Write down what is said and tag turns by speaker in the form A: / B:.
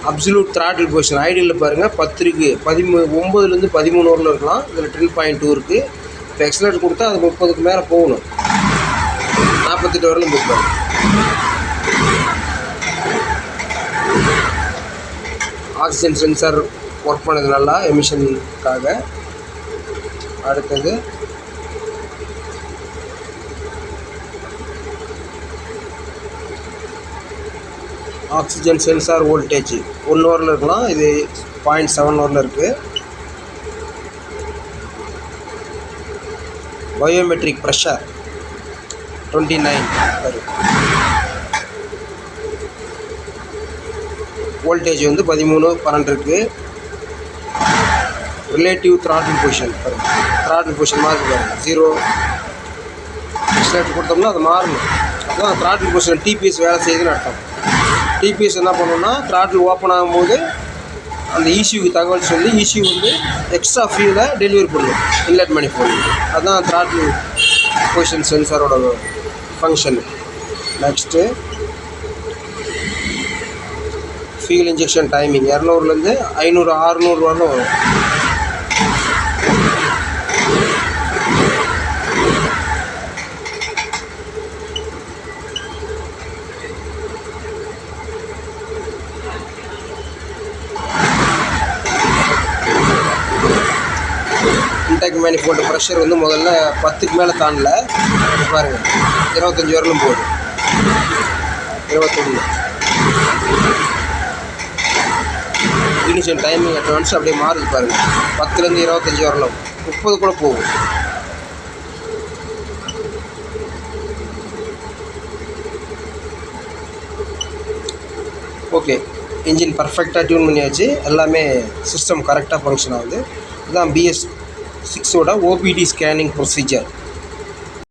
A: Absolute throttle position ஐடியில் பாருங்கள் 10 இருக்குது, 9லேருந்து 13 வரலும் இருக்கலாம். இதில் 10.2 இருக்குது. இப்போ எக்ஸலரேட்டர் கொடுத்தா அது 30க்கு மேலே போகணும். 48 வரலும் போய்ப்பாரு. ஆக்சிஜன் சென்சார் ஒர்க் பண்ணுது நல்லா எமிஷனுக்காக. அடுத்தது ஆக்சிஜன் சென்சார் வோல்டேஜ் 1 ஹவரில் இருக்கலாம். இது 0.7 ஹவரில் இருக்குது. பயோமெட்ரிக் ப்ரெஷர் 29 வரும். வோல்டேஜ் வந்து 13-12 இருக்குது. ரிலேட்டிவ் த்ராட்டில் பொசிஷன் பாருங்கள். த்ராட்டில் பொசிஷன் மாதிரி பாருங்கள். 0 எக்ஸலரேட்டர் கொடுத்தோம்னா அது மாறணும். அதுதான் த்ராட்டில் பொசிஷன் டிபிஎஸ் வேலை செய்யுதுன்னு அர்த்தம். டிபிஎஸ் என்ன பண்ணணும்னா த்ராட்டில் ஓப்பன் ஆகும்போது அந்த இசியூக்கு தகவல் சொல்லி இசியூ வந்து எக்ஸ்ட்ரா ஃபியூலை டெலிவரி பண்ணும் இன்லெட் மணிஃபோல்டு. அதுதான் த்ராட்டில் பொசிஷன் சென்சாரோட function. Next fuel injection timing 200லேருந்து 500-600 வரலும் வரும். இன்டேக் மேனிஃபோல்டு ப்ரெஷர் வந்து முதல்ல 10க்கு மேலே தாண்டல. பாருங்கள் 25 வரலும் போகுது. 21 இனிஷியல் டைமிங் அட்வான்ஸ் அப்படியே மாறுது பாருங்கள். 10லேருந்து 25 வரலும் 30 கூட போகும். ஓகே, இன்ஜின் பர்ஃபெக்டாக டியூன் பண்ணியாச்சு. எல்லாமே சிஸ்டம் கரெக்டாக ஃபங்க்ஷன் ஆகுது. இதுதான் BS6ஓட OBD ஸ்கேனிங் ப்ரொசீஜர்.